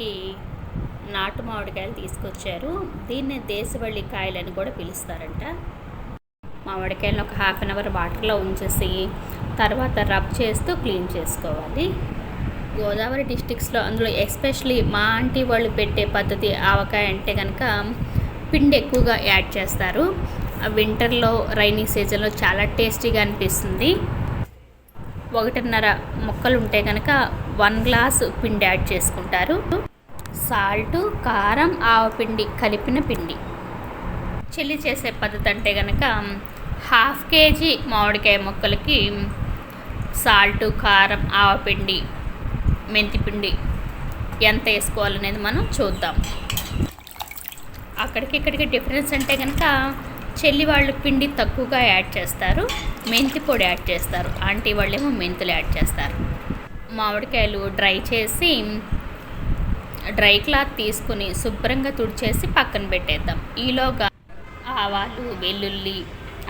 మనకి నాటు మామిడికాయలు తీసుకొచ్చారు. దీన్ని దేశవళి కాయలని కూడా పిలుస్తారంట. మామిడికాయలను ఒక హాఫ్ అన్ అవర్ వాటర్లో ఉంచేసి తర్వాత రబ్ చేస్తూ క్లీన్ చేసుకోవాలి. గోదావరి డిస్ట్రిక్ట్స్లో అందులో ఎస్పెషలీ మా ఆంటీ వాళ్ళు పెట్టే పద్ధతి ఆవకాయ అంటే కనుక పిండి ఎక్కువగా యాడ్ చేస్తారు. వింటర్లో రైనీ సీజన్లో చాలా టేస్టీగా అనిపిస్తుంది. 1.5 ముక్కలు ఉంటే కనుక 1 గ్లాసు పిండి యాడ్ చేసుకుంటారు. సాల్టు, కారం, ఆవపిండి కలిపిన పిండి. చిల్లి చేసే పద్ధతి అంటే కనుక 1/2 కేజీ మామిడికాయ ముక్కలకి సాల్టు, కారం, ఆవపిండి, మెంతిపిండి ఎంత వేసుకోవాలనేది మనం చూద్దాం. అక్కడికి ఇక్కడికి డిఫరెన్స్ అంటే కనుక చెల్లి వాళ్ళు పిండి తక్కువగా యాడ్ చేస్తారు, మెంతి పొడి యాడ్ చేస్తారు. ఆంటీ వాళ్ళేమో మెంతులు యాడ్ చేస్తారు. మామిడికాయలు డ్రై చేసి డ్రై క్లాత్ తీసుకుని శుభ్రంగా తుడిచేసి పక్కన పెట్టేద్దాం. ఈలోగా ఆవాలు, వెల్లుల్లి,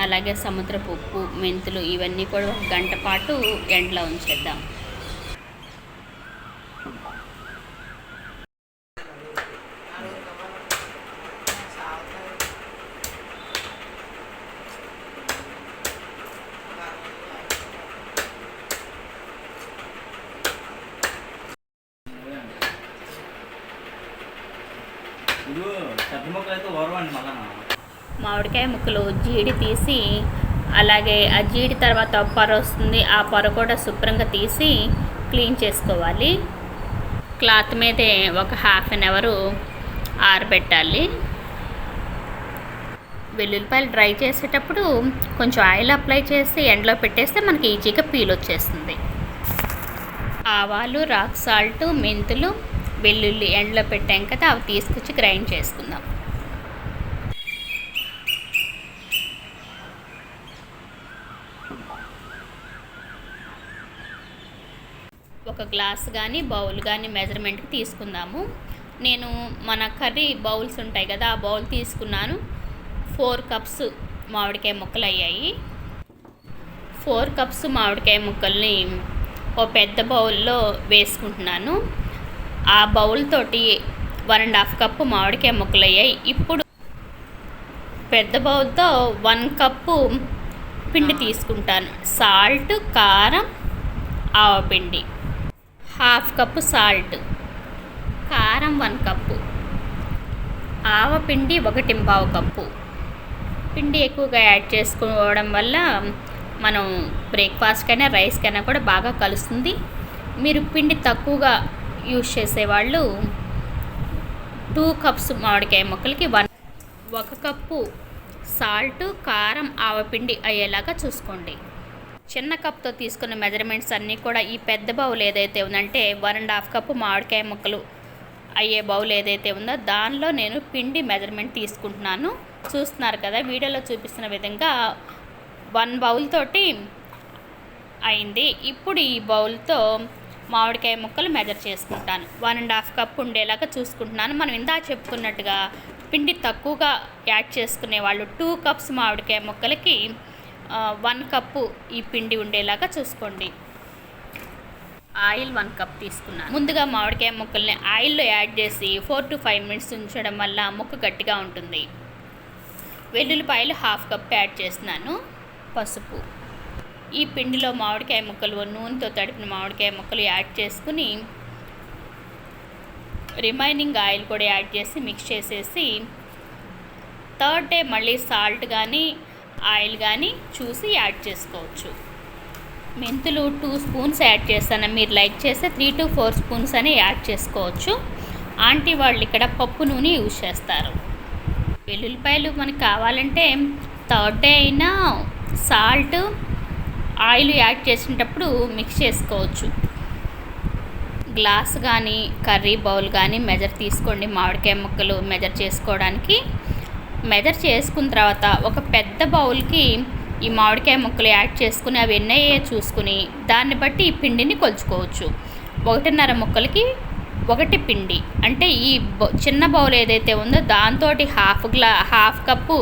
అలాగే సముద్రపు ఉప్పు, మెంతులు ఇవన్నీ కూడా 1 గంట పాటు ఎండలో ఉంచేద్దాం. మామిడికాయ ముక్కలు జీడి తీసి, అలాగే ఆ జీడి తర్వాత పొర వస్తుంది, ఆ పొర కూడా శుభ్రంగా తీసి క్లీన్ చేసుకోవాలి. క్లాత్ మీదే ఒక హాఫ్ అన్ అవర్ ఆరబెట్టాలి. వెల్లుల్లిపాయలు డ్రై చేసేటప్పుడు కొంచెం ఆయిల్ అప్లై చేసి ఎండలో పెట్టేస్తే మనకి ఈజీగా పీల్ వచ్చేస్తుంది. ఆవాలు, రాక్ సాల్ట్, మెంతులు, వెల్లుల్లి ఎండలో పెట్టాం కదా, అవి తీసుకొచ్చి గ్రైండ్ చేసుకుందాం. ఒక గ్లాస్ కానీ బౌల్ కానీ మెజర్మెంట్కి తీసుకుందాము. నేను మన కర్రీ బౌల్స్ ఉంటాయి కదా, ఆ బౌల్ తీసుకున్నాను. 4 కప్స్ మామిడికాయ ముక్కలు అయ్యాయి. 4 కప్స్ మామిడికాయ ముక్కల్ని ఓ పెద్ద బౌల్లో వేసుకుంటున్నాను. ఆ బౌల్ తోటి 1.5 కప్పు మామిడికాయ ముక్కలు అయ్యాయి. ఇప్పుడు పెద్ద బౌల్తో 1 కప్పు పిండి తీసుకుంటాను. సాల్ట్, కారం, ఆవపిండి 1/2 కప్పు, సాల్ట్, కారం 1 కప్పు, ఆవపిండి 1.25 కప్పు. పిండి ఎక్కువగా యాడ్ చేసుకోవడం వల్ల మనం బ్రేక్ఫాస్ట్కైనా రైస్కైనా కూడా బాగా కలుస్తుంది. మీరు పిండి తక్కువగా యూజ్ చేసేవాళ్ళు 2 కప్స్ మామిడికాయ ముక్కలకి 1 కప్పు సాల్ట్, కారం, ఆవపిండి అయ్యేలాగా చూసుకోండి. చిన్న కప్తో తీసుకున్న మెజర్మెంట్స్ అన్నీ కూడా ఈ పెద్ద బౌల్ ఏదైతే ఉందంటే 1.5 కప్పు మామిడికాయ ముక్కలు అయ్యే బౌల్ ఏదైతే ఉందో దానిలో నేను పిండి మెజర్మెంట్ తీసుకుంటున్నాను. చూస్తున్నారు కదా, వీడియోలో చూపిస్తున్న విధంగా 1 బౌల్ తోటి అయింది. ఇప్పుడు ఈ బౌల్తో మామిడికాయ ముక్కలు మెజర్ చేసుకుంటాను. 1.5 కప్పు ఉండేలాగా చూసుకుంటున్నాను. మనం ఇందాక చెప్పుకున్నట్టుగా పిండి తక్కువగా యాడ్ చేసుకునే వాళ్ళు 2 కప్స్ మామిడికాయ ముక్కలకి 1 కప్పు ఈ పిండి ఉండేలాగా చూసుకోండి. ఆయిల్ 1 కప్ తీసుకున్నాను. ముందుగా మామిడికాయ ముక్కల్ని ఆయిల్లో యాడ్ చేసి 4 to 5 మినిట్స్ ఉంచడం వల్ల ముక్క గట్టిగా ఉంటుంది. వెల్లుల్లిపాయలు 1/2 కప్ యాడ్ చేస్తున్నాను. పసుపు, ఈ పిండిలో మామిడికాయ ముక్కలు, నూనెతో తడిపిన మామిడికాయ ముక్కలు యాడ్ చేసుకుని రిమైనింగ్ ఆయిల్ కూడా యాడ్ చేసి మిక్స్ చేసేసి థర్డ్ డే మళ్ళీ సాల్ట్ కానీ ఆయిల్ కానీ చూసి యాడ్ చేసుకోవచ్చు. మెంతులు 2 స్పూన్స్ యాడ్ చేస్తాను. మీరు లైక్ చేస్తే 3 to 4 స్పూన్స్ అని యాడ్ చేసుకోవచ్చు. ఆంటీ వాళ్ళు ఇక్కడ పప్పు నూనె యూజ్ చేస్తారు. వెల్లుల్లిపాయలు మనకు కావాలంటే థర్డ్ డే అయినా సాల్ట్, ఆయిల్ యాడ్ చేసేటప్పుడు మిక్స్ చేసుకోవచ్చు. గ్లాస్ కానీ కర్రీ బౌల్ కానీ మెజర్ తీసుకోండి. మామిడికాయ ముక్కలు మెజర్ చేసుకోవడానికి మెజర్ చేసుకున్న తర్వాత ఒక పెద్ద బౌల్కి ఈ మామిడికాయ ముక్కలు యాడ్ చేసుకుని అవి ఎన్నయ్యే చూసుకుని దాన్ని బట్టి ఈ పిండిని కొలుచుకోవచ్చు. 1.5 ముక్కలకి 1 పిండి అంటే ఈ చిన్న బౌల్ ఏదైతే ఉందో దాంతో 1/2 కప్పు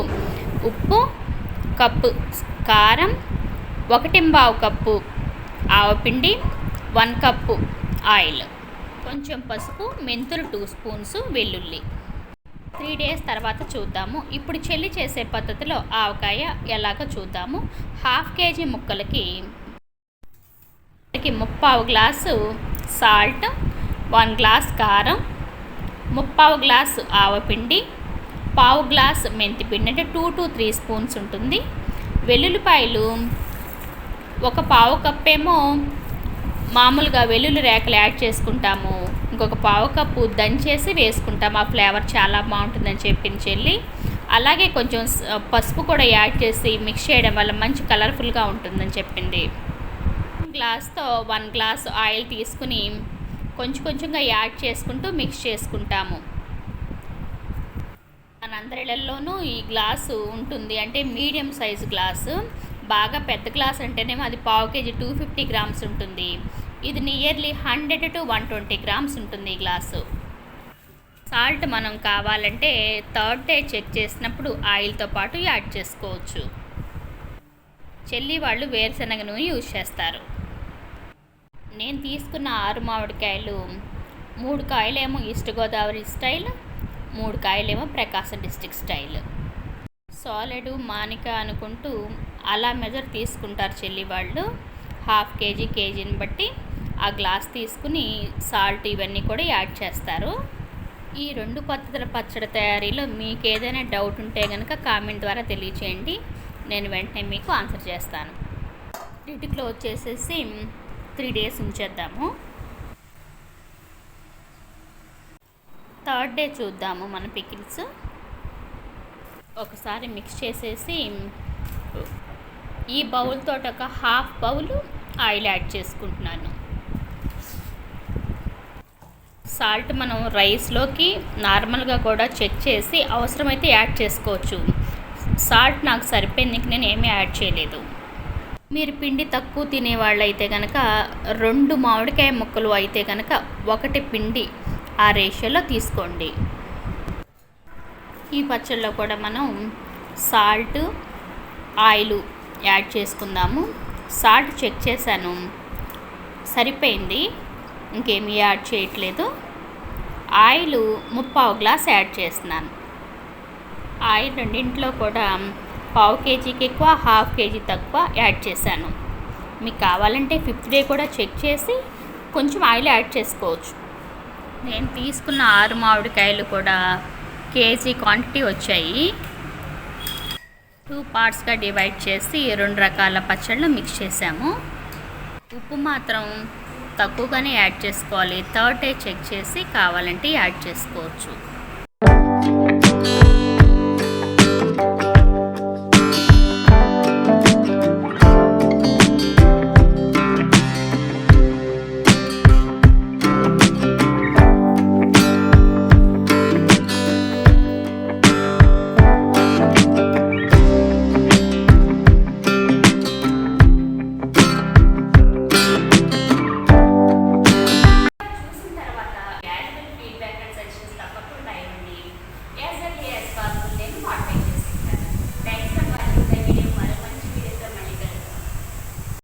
ఉప్పు, కప్పు కారం, 1.25 కప్పు ఆవపిండి, 1 కప్పు ఆయిల్ కొంచెం పసుపు, మెంతులు 2 స్పూన్స్, వెల్లుల్లి. 3 డేస్ తర్వాత చూద్దాము. ఇప్పుడు చెల్లి చేసే పద్ధతిలో ఆవకాయ ఎలాగో చూద్దాము. 1/2 కేజీ ముక్కలకి 3/4 గ్లాసు సాల్ట్, 1 గ్లాస్ కారం, 3/4 గ్లాసు ఆవపిండి, 1/4 గ్లాస్ మెంతిపిండి, అంటే 2 to 3 స్పూన్స్ ఉంటుంది. వెల్లుల్లిపాయలు 1/4 కప్ ఏమో మామూలుగా వెల్లుల్లి రేకలు యాడ్ చేసుకుంటాము, ఇంకొక 1/4 కప్పు దంచేసి వేసుకుంటాము. ఆ ఫ్లేవర్ చాలా బాగుంటుందని చెప్పింది చెల్లి. అలాగే కొంచెం పసుపు కూడా యాడ్ చేసి మిక్స్ చేయడం వల్ల మంచి కలర్ఫుల్గా ఉంటుందని చెప్పింది. గ్లాస్తో 1 గ్లాస్ ఆయిల్ తీసుకుని కొంచెం కొంచెంగా యాడ్ చేసుకుంటూ మిక్స్ చేసుకుంటాము. మనందరిళ్లలోనూ ఈ గ్లాసు ఉంటుంది, అంటే మీడియం సైజు గ్లాసు. బాగా పెద్ద గ్లాస్ అంటేనేమో అది 1/4 కేజీ 250 గ్రామ్స్ ఉంటుంది. ఇది నియర్లీ 100 to 120 గ్రామ్స్ ఉంటుంది ఈ గ్లాసు. సాల్ట్ మనం కావాలంటే 3rd డే చెక్ చేసినప్పుడు ఆయిల్తో పాటు యాడ్ చేసుకోవచ్చు. చెల్లి వాళ్ళు వేరుశనగ నూనె యూజ్ చేస్తారు. నేను తీసుకున్న 6 మామిడికాయలు, 3 కాయలేమో ఈస్ట్ గోదావరి స్టైల్, 3 కాయలేమో ప్రకాశం డిస్ట్రిక్ట్ స్టైల్. సాలిడ్ మానిక అనుకుంటూ అలా మెజర్ తీసుకుంటారు చెల్లి వాళ్ళు. 1/2 కేజీ కేజీని బట్టి ఆ గ్లాస్ తీసుకుని సాల్ట్ ఇవన్నీ కూడా యాడ్ చేస్తారు. ఈ 2 పద్ధతుల పచ్చడి తయారీలో మీకు ఏదైనా డౌట్ ఉంటే కనుక కామెంట్ ద్వారా తెలియచేయండి, నేను వెంటనే మీకు ఆన్సర్ చేస్తాను. లిడ్ క్లోజ్ చేసేసి 3 డేస్ ఉంచేద్దాము. 3rd డే చూద్దాము మన పికిల్స్. ఒకసారి మిక్స్ చేసేసి ఈ బౌల్తో ఒక 1/2 బౌల్ ఆయిల్ యాడ్ చేసుకుంటున్నాను. సాల్ట్ మనం రైస్లోకి నార్మల్గా కూడా చెక్ చేసి అవసరమైతే యాడ్ చేసుకోవచ్చు. సాల్ట్ నాకు సరిపోయింది, నేను ఏమీ యాడ్ చేయలేదు. మీరు పిండి తక్కువ తినేవాళ్ళు అయితే కనుక 2 మామిడికాయ ముక్కలు అయితే కనుక 1 పిండి ఆ రేషియోలో తీసుకోండి. ఈ పచ్చళ్ళలో కూడా మనం సాల్ట్, ఆయిల్ యాడ్ చేసుకుందాము. సాల్ట్ చెక్ చేశాను, సరిపోయింది, ఇంకేమీ యాడ్ చేయట్లేదు. ఆయిల్ 3/4 గ్లాస్ యాడ్ చేస్తున్నాను. ఆయిల్ రెండింటిలో కూడా 1/4 కేజీకి ఎక్కువ, 1/2 కేజీ తక్కువ యాడ్ చేశాను. మీకు కావాలంటే 5th డే కూడా చెక్ చేసి కొంచెం ఆయిల్ యాడ్ చేసుకోవచ్చు. నేను తీసుకున్న 6 మామిడికాయలు కూడా కేజీ క్వాంటిటీ వచ్చాయి. 2 పార్ట్స్గా డివైడ్ చేసి 2 రకాల పచ్చళ్ళు మిక్స్ చేసాము. ఉప్పు మాత్రం తక్కువగానే యాడ్ చేసుకోవాలి. 3rd డే చెక్ చేసి కావాలంటే యాడ్ చేసుకోవచ్చు.